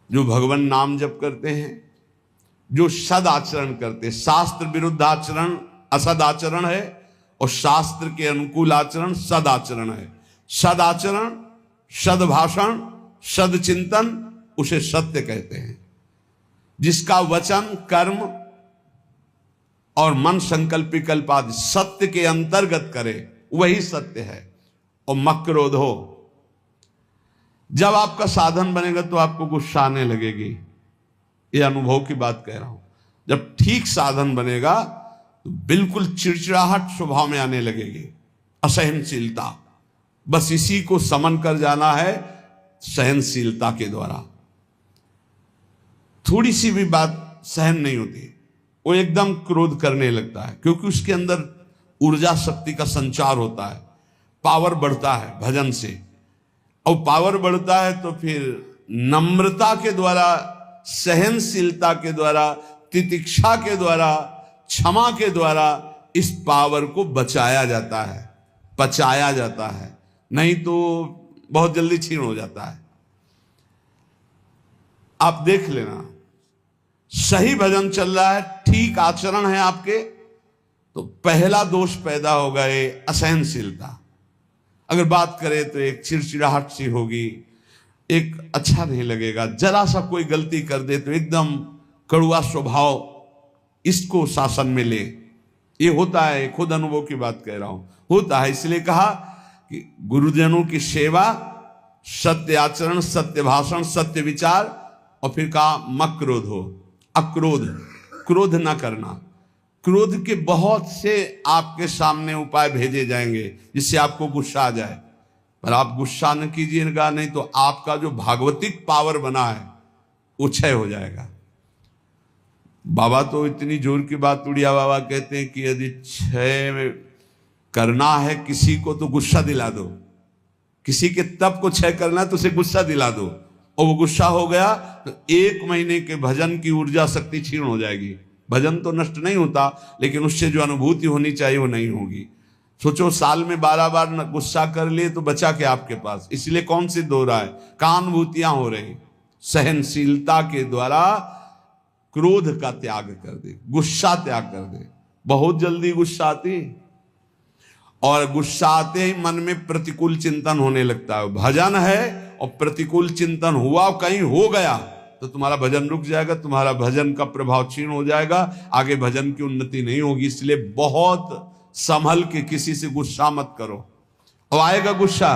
जो भगवान नाम जप करते हैं, जो सद आचरण करते, शास्त्र विरुद्ध आचरण असद आचरण है और शास्त्र के अनुकूल आचरण सद आचरण है। सद आचरण, सद भाषण, सद चिंतन, उसे सत्य कहते हैं। जिसका वचन, कर्म और मन, संकल्प विकल्प आदि सत्य के अंतर्गत करे, वही सत्य है। और मक्रोधो, जब आपका साधन बनेगा तो आपको गुस्सा आने लगेगी। ये अनुभव की बात कह रहा हूं। जब ठीक साधन बनेगा तो बिल्कुल चिड़चिड़ाहट स्वभाव में आने लगेगी, असहनशीलता। बस इसी को समन कर जाना है सहनशीलता के द्वारा। थोड़ी सी भी बात सहन नहीं होती, वो एकदम क्रोध करने लगता है, क्योंकि उसके अंदर ऊर्जा शक्ति का संचार होता है, पावर बढ़ता है भजन से। और पावर बढ़ता है तो फिर नम्रता के द्वारा, सहनशीलता के द्वारा, तितिक्षा के द्वारा, क्षमा के द्वारा इस पावर को बचाया जाता है, पचाया जाता है। नहीं तो बहुत जल्दी छीन हो जाता है। आप देख लेना, सही भजन चल रहा है, ठीक आचरण है आपके, तो पहला दोष पैदा होगा ये असहनशीलता। अगर बात करें तो एक चिड़चिड़ाहट सी होगी, एक अच्छा नहीं लगेगा। जरा सा कोई गलती कर दे तो एकदम कड़वा स्वभाव, इसको शासन में ले। ये होता है, खुद अनुभव की बात कह रहा हूं, होता है। इसलिए कहा कि गुरुजनों की सेवा, सत्य आचरण, सत्य भाषण, सत्य विचार, और फिर कहा मक्रोध हो, अक्रोध, क्रोध ना करना। क्रोध के बहुत से आपके सामने उपाय भेजे जाएंगे जिससे आपको गुस्सा आ जाए, पर आप गुस्सा न कीजिएगा, नहीं तो आपका जो भागवतिक पावर बना है वो क्षय हो जाएगा। बाबा तो इतनी जोर की बात, उड़िया बाबा कहते हैं कि यदि क्षय करना है किसी को तो गुस्सा दिला दो। किसी के तप को क्षय करना है तो उसे गुस्सा दिला दो, और वो गुस्सा हो गया तो 1 महीने के भजन की ऊर्जा शक्ति क्षीण हो जाएगी। भजन तो नष्ट नहीं होता, लेकिन उससे जो अनुभूति होनी चाहिए वो नहीं होगी। सोचो, साल में 12 बार गुस्सा कर लिए तो बचा क्या आपके पास? इसलिए कौन सी दो रहा है, कहां अनुभूतियां हो रही? सहनशीलता के द्वारा क्रोध का त्याग कर दे, गुस्सा त्याग कर दे। बहुत जल्दी गुस्सा आती, और गुस्सा आते ही मन में प्रतिकूल चिंतन होने लगता है। भजन है और प्रतिकूल चिंतन हुआ, कहीं हो गया तो तुम्हारा भजन रुक जाएगा, तुम्हारा भजन का प्रभाव क्षीण हो जाएगा, आगे भजन की उन्नति नहीं होगी। इसलिए बहुत संभल के किसी से गुस्सा मत करो। और आएगा गुस्सा,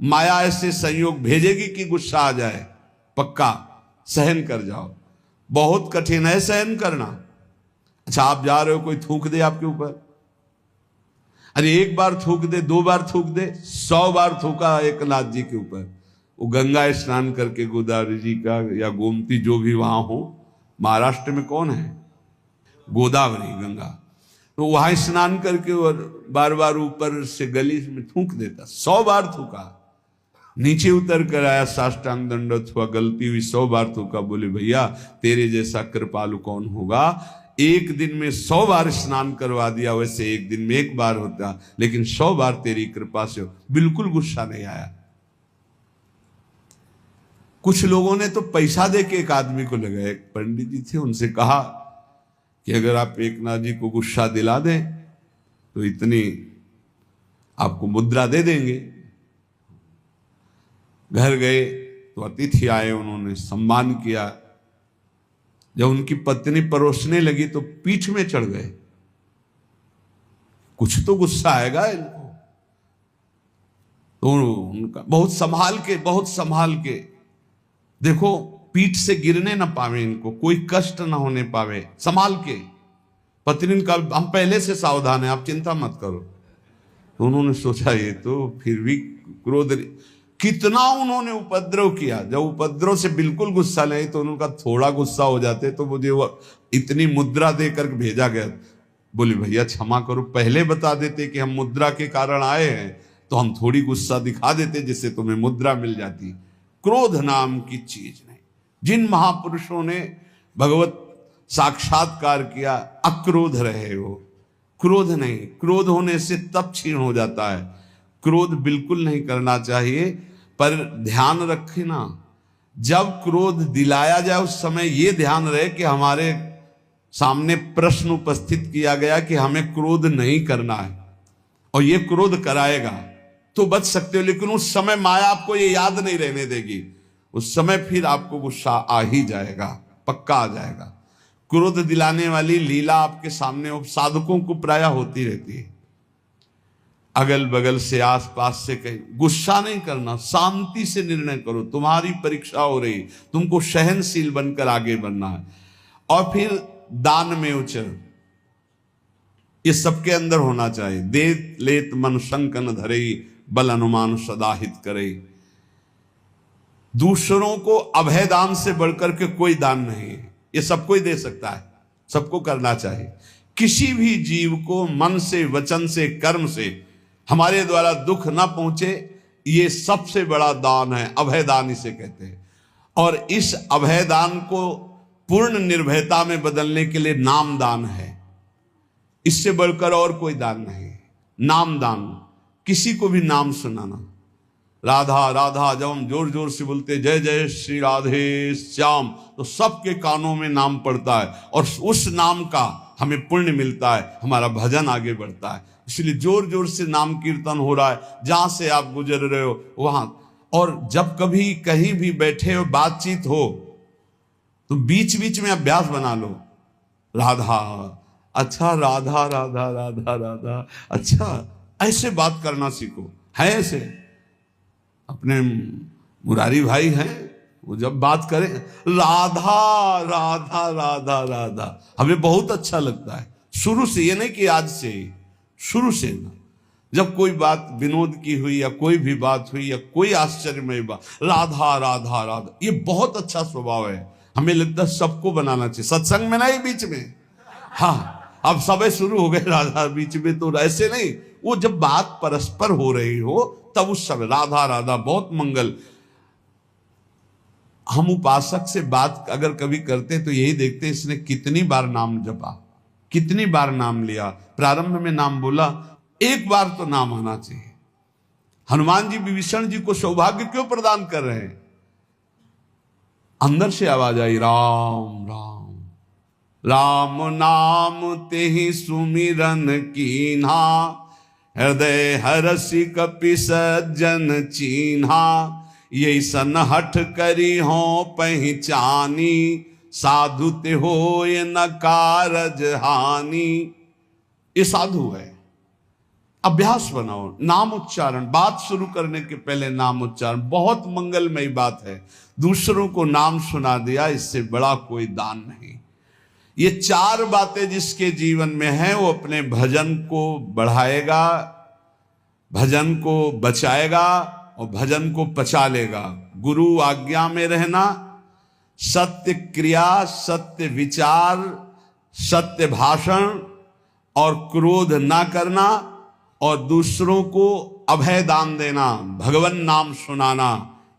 माया ऐसे संयोग भेजेगी कि गुस्सा आ जाए, पक्का सहन कर जाओ। बहुत कठिन है सहन करना। अच्छा, आप जा रहे हो, कोई थूक दे आपके ऊपर, अरे 1 बार थूक दे, 2 बार थूक दे, 100 बार थूका एक नाथ जी के ऊपर। वो गंगा स्नान करके, गोदावरी जी का या गोमती जो भी वहां हो, महाराष्ट्र में कौन है, गोदावरी गंगा, तो वहां स्नान करके और बार बार ऊपर से गली में थूक देता। 100 बार थूका, नीचे उतर कर आया, साष्टांग दंडवत हुआ, गलती हुई, 100 बार थूका। बोले भैया तेरे जैसा कृपालु कौन होगा, 1 दिन में 100 बार स्नान करवा दिया, वैसे 1 दिन में 1 बार होता, लेकिन 100 बार तेरी कृपा से हो। बिल्कुल गुस्सा नहीं आया। कुछ लोगों ने तो पैसा दे के एक आदमी को लगाया, एक पंडित जी थे, उनसे कहा कि अगर आप एक नाथ जी को गुस्सा दिला दें तो इतनी आपको मुद्रा दे देंगे। घर गए तो अतिथि आए, उन्होंने सम्मान किया। जब उनकी पत्नी परोसने लगी तो पीठ में चढ़ गए। कुछ तो गुस्सा आएगा इनको, तो उनका बहुत संभाल के देखो, पीठ से गिरने ना पावे, इनको कोई कष्ट ना होने पावे, संभाल के। पत्नी का हम पहले से सावधान है, आप चिंता मत करो। तो उन्होंने सोचा ये तो फिर भी क्रोध, कितना उन्होंने उपद्रव किया। जब उपद्रव से बिल्कुल गुस्सा नहीं तो उनका थोड़ा गुस्सा हो जाते तो मुझे वो इतनी मुद्रा देकर भेजा गया। बोले भैया क्षमा करो, पहले बता देते कि हम मुद्रा के कारण आए हैं तो हम थोड़ी गुस्सा दिखा देते, जिससे तुम्हें मुद्रा मिल जाती। क्रोध नाम की चीज नहीं। जिन महापुरुषों ने भगवत साक्षात्कार किया, अक्रोध रहे हो, क्रोध नहीं। क्रोध होने से तप क्षीण हो जाता है। क्रोध बिल्कुल नहीं करना चाहिए, पर ध्यान रखना, जब क्रोध दिलाया जाए उस समय यह ध्यान रहे कि हमारे सामने प्रश्न उपस्थित किया गया कि हमें क्रोध नहीं करना है, और ये क्रोध कराएगा तो बच सकते हो, लेकिन उस समय माया आपको ये याद नहीं रहने देगी। उस समय फिर आपको गुस्सा आ ही जाएगा, पक्का आ जाएगा। क्रोध दिलाने वाली लीला आपके सामने साधकों को प्राय होती रहती है। अगल बगल से आसपास से कहीं गुस्सा नहीं करना, शांति से निर्णय करो। तुम्हारी परीक्षा हो रही, तुमको सहनशील बनकर आगे बढ़ना है। और फिर दान में उचर, ये सबके अंदर होना चाहिए। देत लेत मन शंकन धरे, बल अनुमान सदा हित करे। दूसरों को अभय दान से बढ़कर के कोई दान नहीं है, ये सबको ही दे सकता है, सबको करना चाहिए। किसी भी जीव को मन से, वचन से, कर्म से हमारे द्वारा दुख ना पहुंचे, ये सबसे बड़ा दान है, अभय दान इसे कहते हैं। और इस अभय दान को पूर्ण निर्भयता में बदलने के लिए नाम दान है, इससे बढ़कर और कोई दान नहीं। नाम दान, किसी को भी नाम सुनाना। राधा राधा जब हम जोर जोर से बोलते जय जय श्री राधे श्याम, तो सबके कानों में नाम पड़ता है और उस नाम का हमें पुण्य मिलता है, हमारा भजन आगे बढ़ता है। इसलिए जोर जोर से नाम कीर्तन हो रहा है, जहां से आप गुजर रहे हो वहां। और जब कभी कहीं भी बैठे हो, बातचीत हो, तो बीच बीच में अभ्यास बना लो। राधा, अच्छा राधा राधा राधा राधा, अच्छा ऐसे बात करना सीखो। है ऐसे अपने मुरारी भाई हैं, वो जब बात करें राधा राधा राधा राधा, हमें बहुत अच्छा लगता है शुरू से, ये नहीं कि आज से, शुरू से ना। जब कोई बात विनोद की हुई या कोई भी बात हुई या कोई आश्चर्यमय बात, राधा राधा राधा, ये बहुत अच्छा स्वभाव है। हमें लगता है सबको बनाना चाहिए, सत्संग में नहीं, बीच में। हाँ, अब सब शुरू हो गए राधा बीच में, तो ऐसे नहीं। वो जब बात परस्पर हो रही हो तब उस समय राधा राधा, बहुत मंगल। हम उपासक से बात अगर कभी करते तो यही देखते इसने कितनी बार नाम जपा, कितनी बार नाम लिया। प्रारंभ में नाम बोला, एक बार तो नाम आना चाहिए। हनुमान जी विभीषण जी को सौभाग्य क्यों प्रदान कर रहे हैं? अंदर से आवाज आई, राम राम राम नाम तेहि सुमिरन कीन्हा, हृदय हरसि कपि सज्जन चीन्हा, यही सन हठ करी हो पहचानी, साधु ते होय न कारज हानि। ये साधु है। अभ्यास बनाओ, नाम उच्चारण, बात शुरू करने के पहले नाम उच्चारण, बहुत मंगलमयी बात है। दूसरों को नाम सुना दिया, इससे बड़ा कोई दान नहीं। ये चार बातें जिसके जीवन में है वो अपने भजन को बढ़ाएगा, भजन को बचाएगा और भजन को पचा लेगा। गुरु आज्ञा में रहना, सत्य क्रिया, सत्य विचार, सत्य भाषण और क्रोध ना करना, और दूसरों को अभय दान देना, भगवान नाम सुनाना।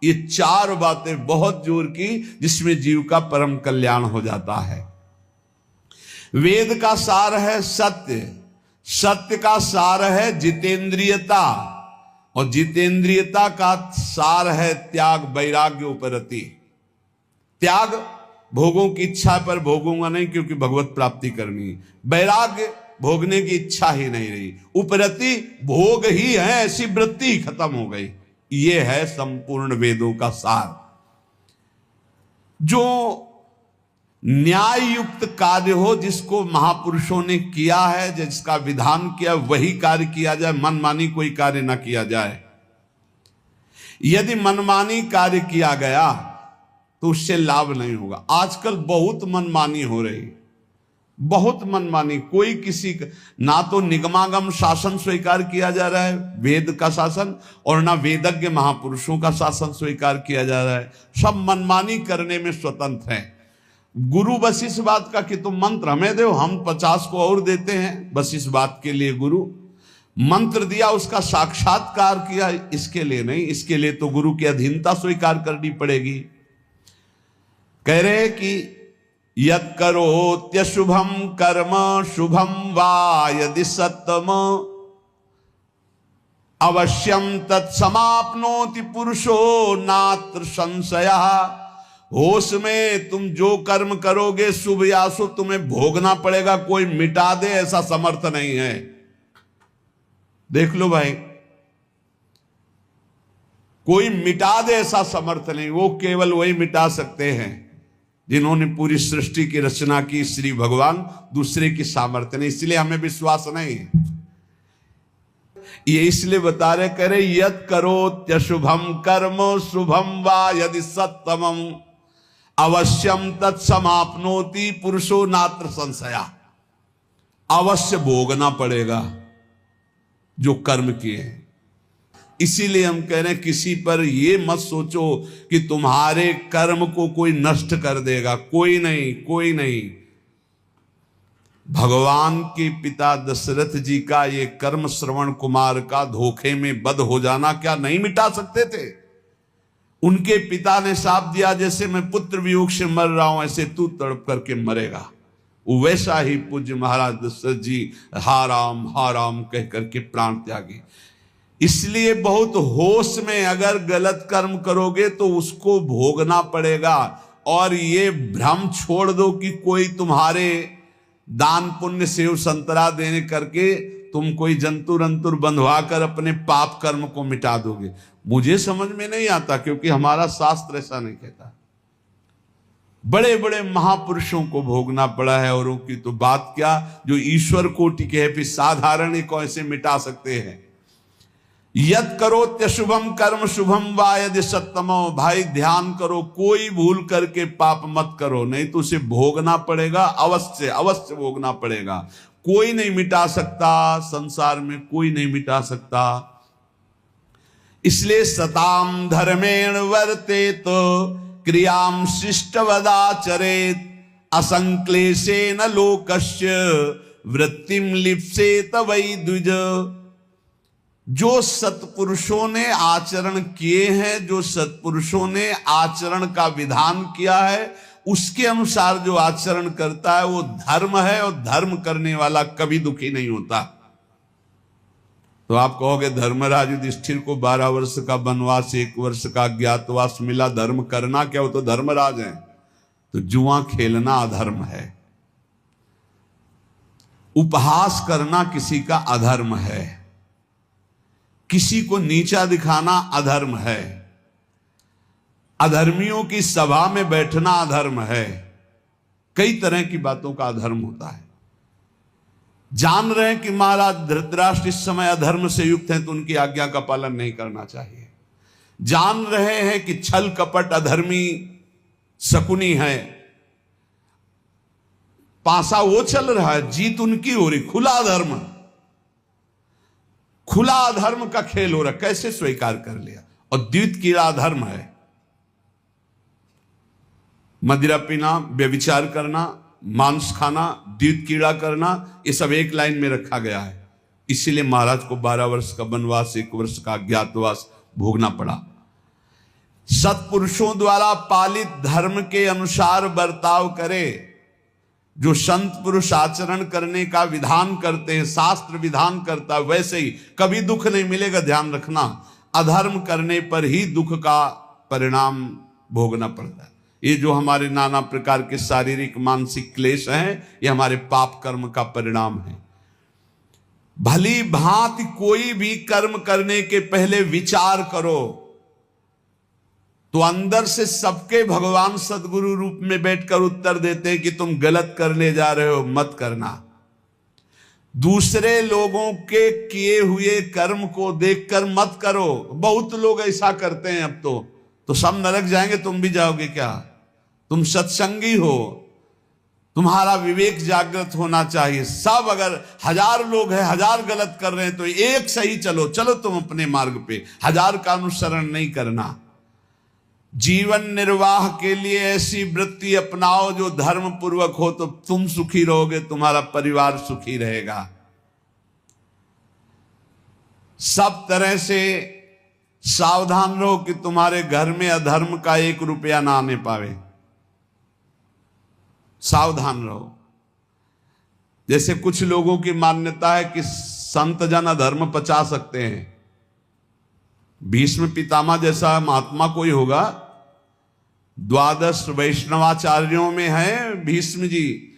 ये चार बातें बहुत जोर की, जिसमें जीव का परम कल्याण हो जाता है। वेद का सार है सत्य, सत्य का सार है जितेंद्रियता, और जितेंद्रियता का सार है त्याग, वैराग्य उपरति। त्याग, भोगों की इच्छा पर भोगूंगा नहीं क्योंकि भगवत प्राप्ति करनी। वैराग्य, भोगने की इच्छा ही नहीं रही। उपरति, भोग ही है, ऐसी वृत्ति ही खत्म हो गई। ये है संपूर्ण वेदों का सार। जो न्याय युक्त कार्य हो, जिसको महापुरुषों ने किया है, जिसका विधान किया, वही कार्य किया जाए, मनमानी कोई कार्य ना किया जाए। यदि मनमानी कार्य किया गया तो उससे लाभ नहीं होगा। आजकल बहुत मनमानी हो रही, बहुत मनमानी। कोई किसी का, ना तो निगमागम शासन स्वीकार किया जा रहा है, वेद का शासन, और ना वेदज्ञ महापुरुषों का शासन स्वीकार किया जा रहा है। सब मनमानी करने में स्वतंत्र हैं। गुरु बस इस बात का कि तुम मंत्र हमें दो, हम 50 को और देते हैं, बस इस बात के लिए गुरु मंत्र दिया, उसका साक्षात्कार किया, इसके लिए नहीं। इसके लिए तो गुरु की अधीनता स्वीकार करनी पड़ेगी। कह रहे कि यत् करोत्यशुभम कर्म शुभम वा यदि सत्तम, अवश्यम तत्समाप्नोति पुरुषो नात्र संशयः, होश में तुम जो कर्म करोगे शुभ या अशुभ तुम्हें भोगना पड़ेगा, कोई मिटा दे ऐसा समर्थ नहीं है। देख लो भाई, कोई मिटा दे ऐसा समर्थ नहीं, वो केवल वही मिटा सकते हैं जिन्होंने पूरी सृष्टि की रचना की, श्री भगवान, दूसरे की सामर्थ्य नहीं। इसलिए हमें विश्वास नहीं है। ये इसलिए बता रहे, करे यद करो त्यशुभम कर्म शुभम वा यदि सत्तमम अवश्यम तत्समाप्नोति पुरुषो नात्र संशया। अवश्य भोगना पड़ेगा जो कर्म किए हैं। इसीलिए हम कह रहे हैं किसी पर ये मत सोचो कि तुम्हारे कर्म को कोई नष्ट कर देगा, कोई नहीं, कोई नहीं। भगवान के पिता दशरथ जी का ये कर्म श्रवण कुमार का धोखे में बद हो जाना क्या नहीं मिटा सकते थे? उनके पिता ने शाप दिया, जैसे मैं पुत्र वियोग से मर रहा हूं ऐसे तू तड़प करके मरेगा। वैसा ही पूज्य महाराज दशरथ जी हा राम कह करके प्राण त्यागी। इसलिए बहुत होश में अगर गलत कर्म करोगे तो उसको भोगना पड़ेगा। और ये भ्रम छोड़ दो कि कोई तुम्हारे दान पुण्य सेव संतरा देने करके तुम कोई जंतुर अंतुर बंधवा कर अपने पाप कर्म को मिटा दोगे। मुझे समझ में नहीं आता, क्योंकि हमारा शास्त्र ऐसा नहीं कहता। बड़े बड़े महापुरुषों को भोगना पड़ा है, और उनकी तो बात क्या, जो ईश्वर कोटि के है, फिर साधारण को ऐसे मिटा सकते हैं। यद करो त्यशुभम कर्म शुभम वा यदि सत्तमो। भाई ध्यान करो, कोई भूल करके पाप मत करो, नहीं तो उसे भोगना पड़ेगा, अवश्य अवश्य भोगना पड़ेगा। कोई नहीं मिटा सकता, संसार में कोई नहीं मिटा सकता। इसलिए सताम धर्मेण वर्तेत क्रियाम शिष्टवदाचरेत असंक्लेशेन लोकस्य वृत्तिम लिप्सेत वै द्विज। जो सत्पुरुषों ने आचरण किए हैं, जो सत्पुरुषों ने आचरण का विधान किया है, उसके अनुसार जो आचरण करता है वो धर्म है, और धर्म करने वाला कभी दुखी नहीं होता। तो आप कहोगे धर्मराज युधिष्ठिर को 12 वर्ष का वनवास, 1 वर्ष का अज्ञातवास मिला, धर्म करना क्या, वो तो धर्मराज हैं। तो जुआ खेलना अधर्म है, उपहास करना किसी का अधर्म है, किसी को नीचा दिखाना अधर्म है, अधर्मियों की सभा में बैठना अधर्म है। कई तरह की बातों का अधर्म होता है। जान रहे हैं कि महाराज धृतराष्ट्र इस समय अधर्म से युक्त हैं, तो उनकी आज्ञा का पालन नहीं करना चाहिए। जान रहे हैं कि छल कपट अधर्मी शकुनी है, पासा वो चल रहा है, जीत उनकी हो रही, खुला अधर्म, खुला अधर्म का खेल हो रहा, कैसे स्वीकार कर लिया। और द्वित कीड़ा अधर्म है, मदिरा पीना, व्यभिचार करना, मांस खाना, द्वित कीड़ा करना, ये सब एक लाइन में रखा गया है। इसीलिए महाराज को 12 वर्ष का वनवास, 1 वर्ष का अज्ञातवास भोगना पड़ा। सत्पुरुषों द्वारा पालित धर्म के अनुसार बर्ताव करे। जो संत पुरुष आचरण करने का विधान करते हैं, शास्त्र विधान करता है, वैसे ही कभी दुख नहीं मिलेगा। ध्यान रखना, अधर्म करने पर ही दुख का परिणाम भोगना पड़ता है। ये जो हमारे नाना प्रकार के शारीरिक मानसिक क्लेश हैं, ये हमारे पाप कर्म का परिणाम है। भली भांति कोई भी कर्म करने के पहले विचार करो, तो अंदर से सबके भगवान सदगुरु रूप में बैठकर उत्तर देते हैं कि तुम गलत करने जा रहे हो, मत करना। दूसरे लोगों के किए हुए कर्म को देखकर मत करो। बहुत लोग ऐसा करते हैं। अब तो सब नरक जाएंगे, तुम भी जाओगे क्या? तुम सत्संगी हो, तुम्हारा विवेक जागृत होना चाहिए। सब अगर 1000 लोग हैं, 1000 गलत कर रहे हैं, तो एक सही चलो, चलो तुम अपने मार्ग पे, 1000 का अनुसरण नहीं करना। जीवन निर्वाह के लिए ऐसी वृत्ति अपनाओ जो धर्म पूर्वक हो, तो तुम सुखी रहोगे, तुम्हारा परिवार सुखी रहेगा। सब तरह से सावधान रहो कि तुम्हारे घर में अधर्म का 1 रुपया ना आने पावे। सावधान रहो। जैसे कुछ लोगों की मान्यता है कि संत जन अधर्म पचा सकते हैं। भीष्म पितामह जैसा महात्मा कोई होगा द्वादश वैष्णवाचार्यों में है भीष्म जी,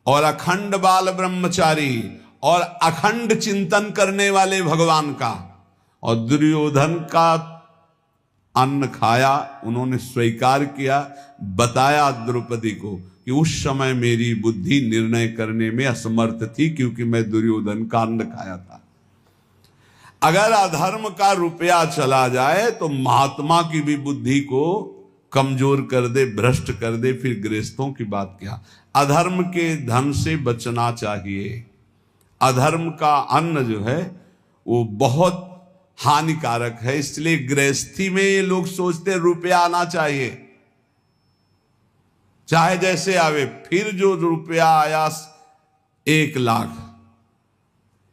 और अखंड बाल ब्रह्मचारी और अखंड चिंतन करने वाले भगवान का। और दुर्योधन का अन्न खाया, उन्होंने स्वीकार किया, बताया द्रौपदी को कि उस समय मेरी बुद्धि निर्णय करने में असमर्थ थी क्योंकि मैं दुर्योधन का अन्न खाया था। अगर अधर्म का रुपया चला जाए तो महात्मा की भी बुद्धि को कमजोर कर दे, भ्रष्ट कर दे, फिर गृहस्थों की बात क्या। अधर्म के धन से बचना चाहिए। अधर्म का अन्न जो है वो बहुत हानिकारक है, इसलिए गृहस्थी में ये लोग सोचते रुपया आना चाहिए, चाहे जैसे आवे। फिर जो रुपया आया 1 लाख,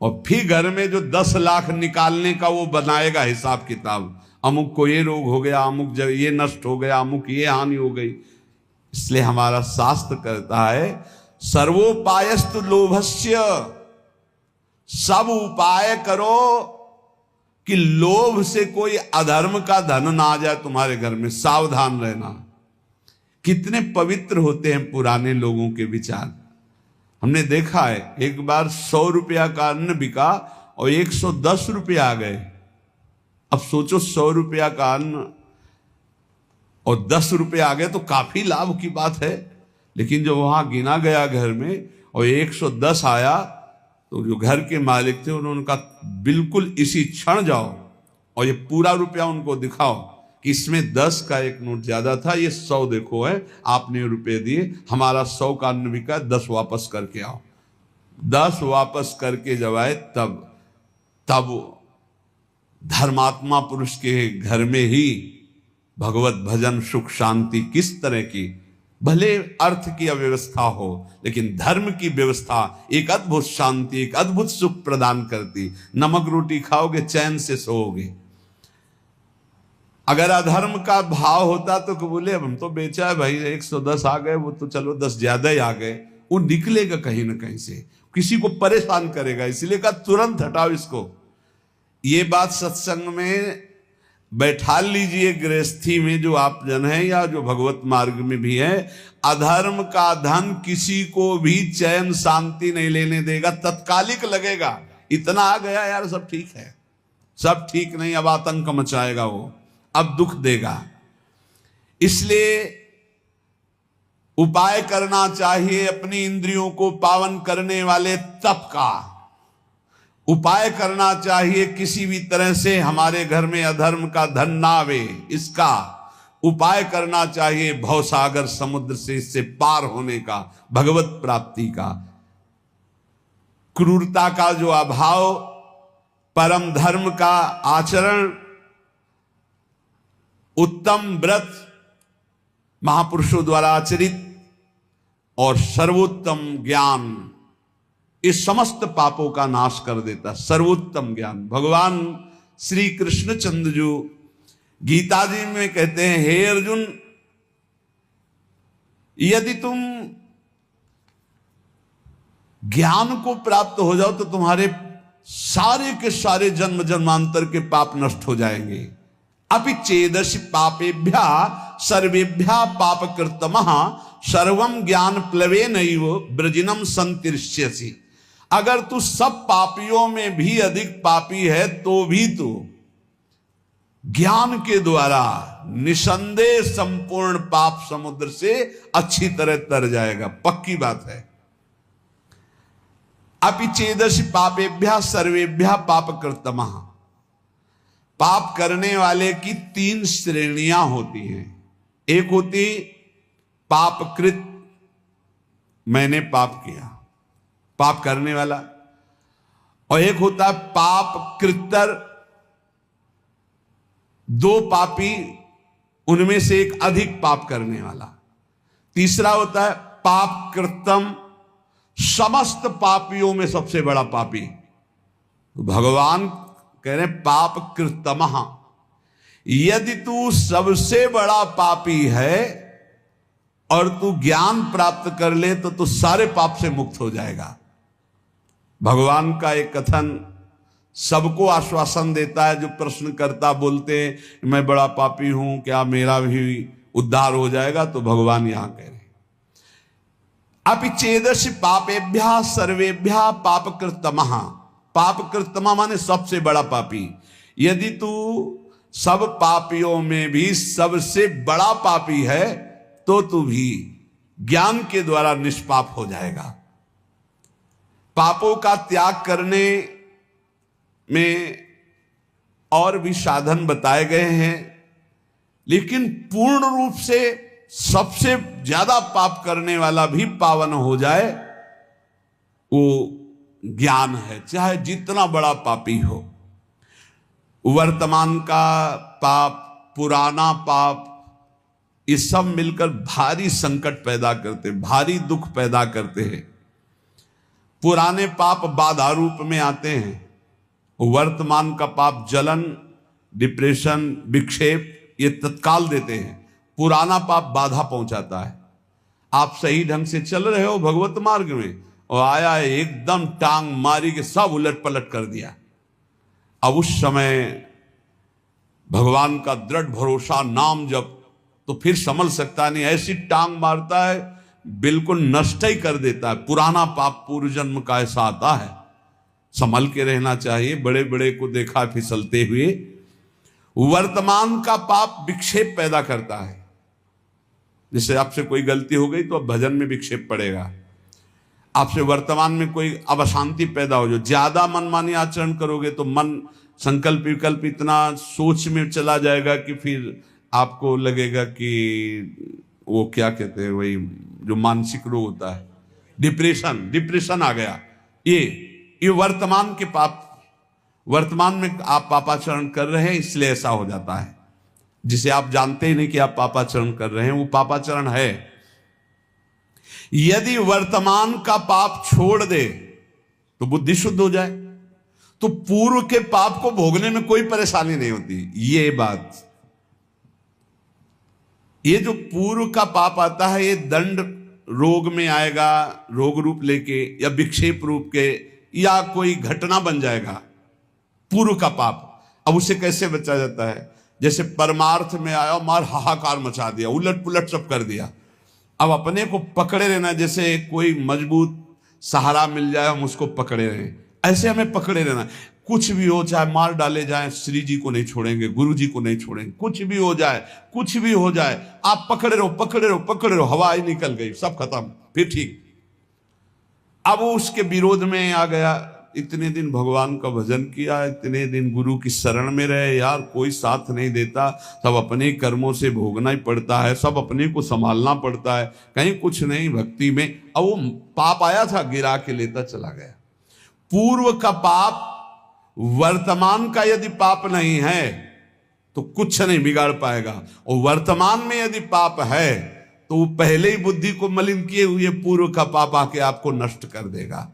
और फिर घर में जो 10 लाख निकालने का वो बनाएगा हिसाब किताब। अमुक को ये रोग हो गया, अमुक जब ये नष्ट हो गया, अमुक ये हानि हो गई। इसलिए हमारा शास्त्र कहता है सर्वोपायस्तु लोभस्य, सब उपाय करो कि लोभ से कोई अधर्म का धन ना आ जाए तुम्हारे घर में, सावधान रहना। कितने पवित्र होते हैं पुराने लोगों के विचार। हमने देखा है एक बार 100 रुपया का अन्न बिका और 110 रुपया आ गए। अब सोचो 100 रुपया का अन्न और 10 रुपये आ गए तो काफी लाभ की बात है। लेकिन जब वहां गिना गया घर में और 110 आया तो जो घर के मालिक थे उन्होंने कहा बिल्कुल इसी क्षण जाओ और ये पूरा रुपया उनको दिखाओ कि इसमें 10 का एक नोट ज्यादा था, ये 100 देखो है, आपने रुपए दिए, हमारा 100 का अन्न बिका, 10 वापस करके आओ। 10 वापस करके जब आए तब धर्मात्मा पुरुष के घर में ही भगवत भजन सुख शांति किस तरह की, भले अर्थ की अव्यवस्था हो लेकिन धर्म की व्यवस्था एक अद्भुत शांति, एक अद्भुत सुख प्रदान करती। नमक रोटी खाओगे चैन से सोओगे। अगर अधर्म का भाव होता तो बोले अब हम तो बेचा है भाई, 110 आ गए, वो तो चलो 10 ज्यादा ही आ गए, वो निकलेगा कहीं ना कहीं से, किसी को परेशान करेगा। इसलिए कहा तुरंत हटाओ इसको। ये बात सत्संग में बैठा लीजिए, गृहस्थी में जो आप जन है या जो भगवत मार्ग में भी है, अधर्म का धन किसी को भी चैन शांति नहीं लेने देगा, तत्कालिक लगेगा। इतना आ गया यार सब ठीक है, सब ठीक नहीं, अब आतंक मचाएगा वो, अब दुख देगा। इसलिए उपाय करना चाहिए अपनी इंद्रियों को पावन करने वाले तप का। उपाय करना चाहिए किसी भी तरह से हमारे घर में अधर्म का धन ना आवे, इसका उपाय करना चाहिए। भवसागर समुद्र से इससे पार होने का, भगवत प्राप्ति का, क्रूरता का जो अभाव, परम धर्म का आचरण, उत्तम व्रत महापुरुषों द्वारा आचरित और सर्वोत्तम ज्ञान, इस समस्त पापों का नाश कर देता। सर्वोत्तम ज्ञान भगवान श्री कृष्ण चंद्र जो गीता जी में कहते हैं, हे अर्जुन, यदि तुम ज्ञान को प्राप्त हो जाओ तो तुम्हारे सारे के सारे जन्म जन्मांतर के पाप नष्ट हो जाएंगे। अपि चेदसि पापेभ्या सर्वेभ्या पापकृतमः सर्वं ज्ञान प्लवेनैव ब्रजिनम संतिष्यसि। अगर तू सब पापियों में भी अधिक पापी है तो भी तू ज्ञान के द्वारा निसंदेह संपूर्ण पाप समुद्र से अच्छी तरह तर जाएगा, पक्की बात है। अपि चेदसि पापेभ्या सर्वेभ्या पापकृतमः। पाप करने वाले की 3 श्रेणियां होती हैं। एक होती पापकृत, मैंने पाप किया, पाप करने वाला, और एक होता है पाप कृत्तर, 2 पापी, उनमें से एक अधिक पाप करने वाला। तीसरा होता है पाप कृतम, समस्त पापियों में सबसे बड़ा पापी। तो भगवान कह रहे पाप कृतमः, यदि तू सबसे बड़ा पापी है और तू ज्ञान प्राप्त कर ले तो तू सारे पाप से मुक्त हो जाएगा। भगवान का एक कथन सबको आश्वासन देता है। जो प्रश्न करता बोलते हैं मैं बड़ा पापी हूं, क्या मेरा भी उद्धार हो जाएगा। तो भगवान यहां कह रहे अपिचेदस्य पापेभ्यः सर्वेभ्यः पापकृतमः। पापकृतमः माने सबसे बड़ा पापी। यदि तू सब पापियों में भी सबसे बड़ा पापी है तो तू भी ज्ञान के द्वारा निष्पाप हो जाएगा। पापों का त्याग करने में और भी साधन बताए गए हैं, लेकिन पूर्ण रूप से सबसे ज्यादा पाप करने वाला भी पावन हो जाए वो ज्ञान है, चाहे जितना बड़ा पापी हो। वर्तमान का पाप, पुराना पाप, ये सब मिलकर भारी संकट पैदा करते, भारी दुख पैदा करते हैं। पुराने पाप बाधा रूप में आते हैं, वर्तमान का पाप जलन, डिप्रेशन, विक्षेप ये तत्काल देते हैं। पुराना पाप बाधा पहुंचाता है। आप सही ढंग से चल रहे हो भगवत मार्ग में और आया एकदम टांग मारी के सब उलट पलट कर दिया। अब उस समय भगवान का दृढ़ भरोसा, नाम जप, तो फिर संभल सकता नहीं। ऐसी टांग मारता है बिल्कुल नष्ट ही कर देता है। पुराना पाप पूर्व जन्म का ऐसा आता है, संभल के रहना चाहिए। बड़े बड़े को देखा फिसलते हुए। वर्तमान का पाप विक्षेप पैदा करता है। जैसे आपसे कोई गलती हो गई तो अब भजन में विक्षेप पड़ेगा। आपसे वर्तमान में कोई अब अशांति पैदा हो, जो ज्यादा मनमानी आचरण करोगे तो मन संकल्प विकल्प इतना सोच में चला जाएगा कि फिर आपको लगेगा कि वो क्या कहते हैं, वही जो मानसिक रोग होता है, डिप्रेशन आ गया। ये वर्तमान के पाप, वर्तमान में आप पापाचरण कर रहे हैं इसलिए ऐसा हो जाता है। जिसे आप जानते ही नहीं कि आप पापाचरण कर रहे हैं, वो पापाचरण है। यदि वर्तमान का पाप छोड़ दे तो बुद्धि शुद्ध हो जाए, तो पूर्व के पाप को भोगने में कोई परेशानी नहीं होती। ये बात, ये जो पूर्व का पाप आता है ये दंड रोग में आएगा, रोग रूप लेके या विक्षेप रूप के, या कोई घटना बन जाएगा पूर्व का पाप। अब उसे कैसे बचा जाता है? जैसे परमार्थ में आया, मार हाहाकार मचा दिया, उलट पुलट सब कर दिया। अब अपने को पकड़े रहना, जैसे कोई मजबूत सहारा मिल जाए हम उसको पकड़े रहें, ऐसे हमें पकड़े रहना। कुछ भी हो, चाहे मार डाले जाए, श्री जी को नहीं छोड़ेंगे, गुरु जी को नहीं छोड़ेंगे। कुछ भी हो जाए, कुछ भी हो जाए, आप पकड़े रहो, पकड़े रहो, पकड़े रहो। हवा ही निकल गई, सब खत्म, फिर ठीक। अब वो उसके विरोध में आ गया। इतने दिन भगवान का भजन किया, इतने दिन गुरु की शरण में रहे, यार कोई साथ नहीं देता, सब अपने कर्मों से भोगना ही पड़ता है, सब अपने को संभालना पड़ता है, कहीं कुछ नहीं भक्ति में। अब वो पाप आया था, गिरा के लेता चला गया। पूर्व का पाप वर्तमान का यदि पाप नहीं है तो कुछ नहीं बिगाड़ पाएगा, और वर्तमान में यदि पाप है तो वो पहले ही बुद्धि को मलिन किए हुए पूर्व का पाप आके आपको नष्ट कर देगा।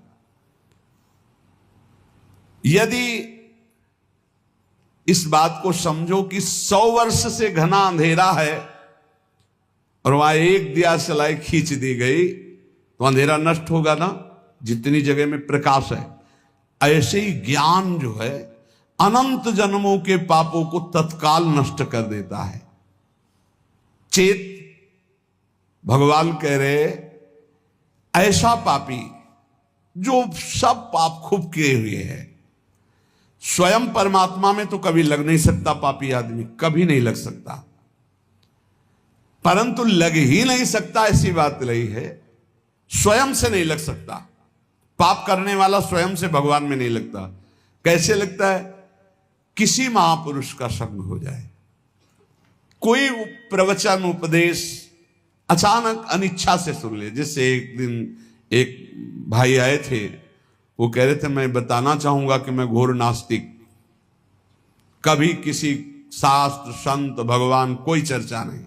यदि इस बात को समझो कि 100 वर्ष से घना अंधेरा है और वहां एक दिया सलाई खींच दी गई तो अंधेरा नष्ट होगा ना, जितनी जगह में प्रकाश है। ऐसे ही ज्ञान जो है अनंत जन्मों के पापों को तत्काल नष्ट कर देता है। चेत भगवान कह रहे ऐसा पापी जो सब पाप खूब किए हुए है, स्वयं परमात्मा में तो कभी लग नहीं सकता। पापी आदमी कभी नहीं लग सकता, परंतु लग ही नहीं सकता ऐसी बात नहीं है, स्वयं से नहीं लग सकता। पाप करने वाला स्वयं से भगवान में नहीं लगता। कैसे लगता है? किसी महापुरुष का संग हो जाए, कोई प्रवचन उपदेश अचानक अनिच्छा से सुन ले। जैसे एक दिन एक भाई आए थे, वो कह रहे थे मैं बताना चाहूंगा कि मैं घोर नास्तिक, कभी किसी शास्त्र संत भगवान कोई चर्चा नहीं।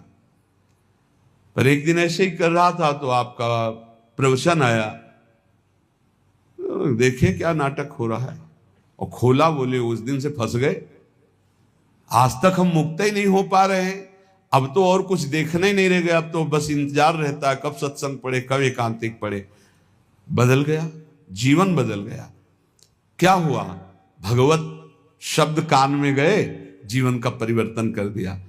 पर एक दिन ऐसे ही कर रहा था तो आपका प्रवचन आया, देखे क्या नाटक हो रहा है, और खोला, बोले उस दिन से फंस गए, आज तक हम मुक्त ही नहीं हो पा रहे हैं। अब तो और कुछ देखना ही नहीं रह गया, अब तो बस इंतजार रहता है कब सत्संग पढ़े, कब एकांतिक पढ़े। बदल गया, जीवन बदल गया। क्या हुआ? भगवत शब्द कान में गए, जीवन का परिवर्तन कर दिया।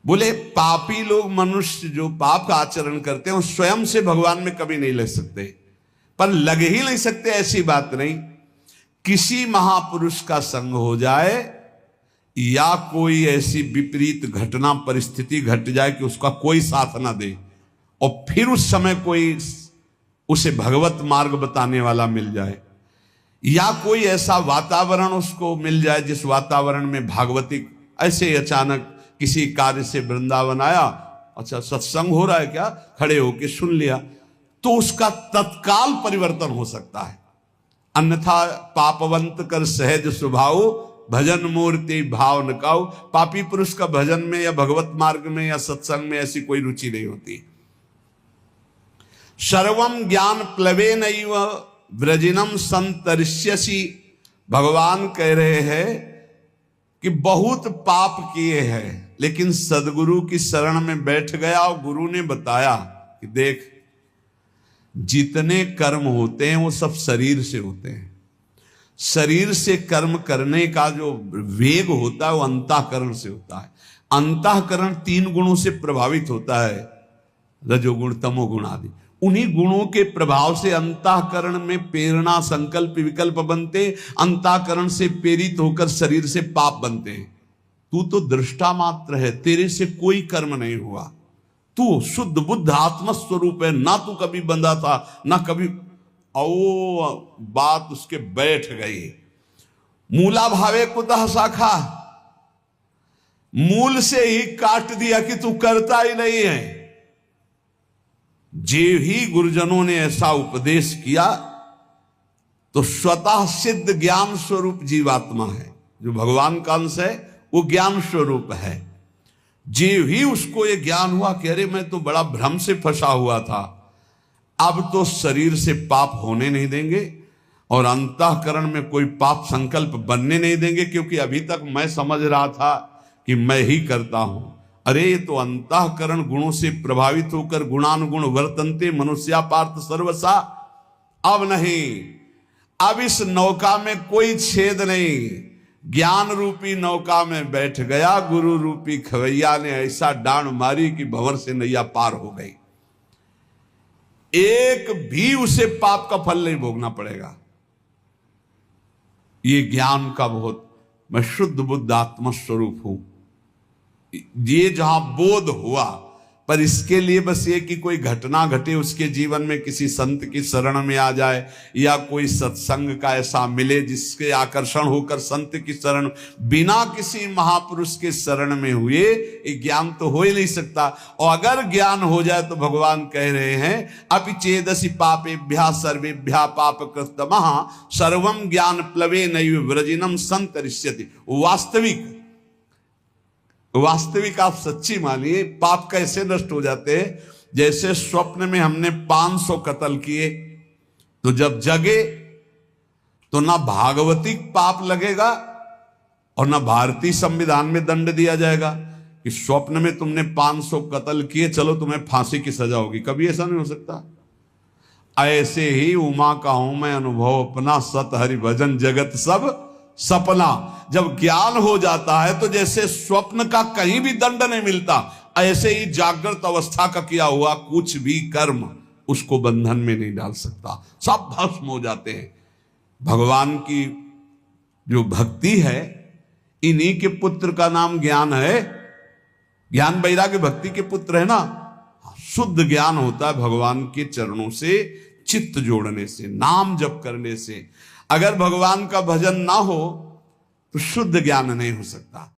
बोले पापी लोग, मनुष्य जो पाप का आचरण करते हैं वो स्वयं से भगवान में कभी नहीं लग सकते, पर लग ही नहीं सकते ऐसी बात नहीं। किसी महापुरुष का संग हो जाए या कोई ऐसी विपरीत घटना परिस्थिति घट जाए कि उसका कोई साथ ना दे, और फिर उस समय कोई उसे भगवत मार्ग बताने वाला मिल जाए, या कोई ऐसा वातावरण उसको मिल जाए जिस वातावरण में भागवतिक, ऐसे अचानक किसी कार्य से वृंदावन आया, अच्छा सत्संग हो रहा है क्या, खड़े होके सुन लिया, तो उसका तत्काल परिवर्तन हो सकता है। अन्यथा पापवंत कर सहज स्वभाव, भजन मूर्ति भाव न काऊ। पापी पुरुष का भजन में या भगवत मार्ग में या सत्संग में ऐसी कोई रुचि नहीं होती। सर्वम ज्ञान प्लवे नैव व्रजिनम संतरिष्यसि। भगवान कह रहे हैं कि बहुत पाप किए हैं, लेकिन सदगुरु की शरण में बैठ गया और गुरु ने बताया कि देख, जितने कर्म होते हैं वो सब शरीर से होते हैं। शरीर से कर्म करने का जो वेग होता है वो अंतःकरण से होता है। अंतःकरण 3 गुणों से प्रभावित होता है, रजोगुण तमोगुण आदि। उन्हीं गुणों के प्रभाव से अंतःकरण में प्रेरणा संकल्प विकल्प बनते, अंतःकरण से प्रेरित होकर शरीर से पाप बनते हैं। तू तो दृष्टा मात्र है, तेरे से कोई कर्म नहीं हुआ, तू शुद्ध बुद्ध आत्म स्वरूप है, ना तू कभी बंधा था ना कभी। ओ बात उसके बैठ गई। मूला भावे कुतः शाखा, मूल से ही काट दिया कि तू करता ही नहीं है। जे ही गुरुजनों ने ऐसा उपदेश किया तो स्वतः सिद्ध ज्ञान स्वरूप जीवात्मा है, जो भगवान का अंश है वो ज्ञान स्वरूप है। जे ही उसको ये ज्ञान हुआ कि अरे मैं तो बड़ा भ्रम से फंसा हुआ था, अब तो शरीर से पाप होने नहीं देंगे और अंतःकरण में कोई पाप संकल्प बनने नहीं देंगे, क्योंकि अभी तक मैं समझ रहा था कि मैं ही करता हूं। अरे ये तो अंतःकरण गुणों से प्रभावित होकर गुणानुगुण वर्तन्ते मनुष्या पार्थ सर्वसा। अब नहीं, अब इस नौका में कोई छेद नहीं, ज्ञान रूपी नौका में बैठ गया। गुरु रूपी खवैया ने ऐसा डांड मारी कि भंवर से नैया पार हो गई। एक भी उसे पाप का फल नहीं भोगना पड़ेगा। ये ज्ञान का बहुत, मैं शुद्ध बुद्ध आत्म स्वरूप हूं, ये जहां बोध हुआ, पर इसके लिए बस ये कि कोई घटना घटे उसके जीवन में, किसी संत की शरण में आ जाए या कोई सत्संग का ऐसा मिले जिसके आकर्षण होकर संत की शरण, बिना किसी महापुरुष के शरण में हुए ये ज्ञान तो हो ही नहीं सकता। और अगर ज्ञान हो जाए तो भगवान कह रहे हैं अपि चेदसि पापेभ्यः सर्वेभ्यः पापकृतमः सर्वं ज्ञान प्लवे नैव व्रजिनम संतरिष्यति। वास्तविक आप सच्ची मानिए, पाप कैसे नष्ट हो जाते हैं। जैसे स्वप्न में हमने 500 कत्ल किए, तो जब जगे तो ना भागवतिक पाप लगेगा और ना भारतीय संविधान में दंड दिया जाएगा कि स्वप्न में तुमने 500 कत्ल किए, चलो तुम्हें फांसी की सजा होगी। कभी ऐसा नहीं हो सकता। ऐसे ही उमा का हूं मैं अनुभव अपना, सत हरि भजन जगत सब सपना। जब ज्ञान हो जाता है तो जैसे स्वप्न का कहीं भी दंड नहीं मिलता, ऐसे ही जागृत अवस्था का किया हुआ कुछ भी कर्म उसको बंधन में नहीं डाल सकता, सब भस्म हो जाते हैं। भगवान की जो भक्ति है, इन्हीं के पुत्र का नाम ज्ञान है। ज्ञान वैराग्य भक्ति के पुत्र है ना। शुद्ध ज्ञान होता है भगवान के चरणों से चित्त जोड़ने से, नाम जप करने से। अगर भगवान का भजन ना हो तो शुद्ध ज्ञान नहीं हो सकता।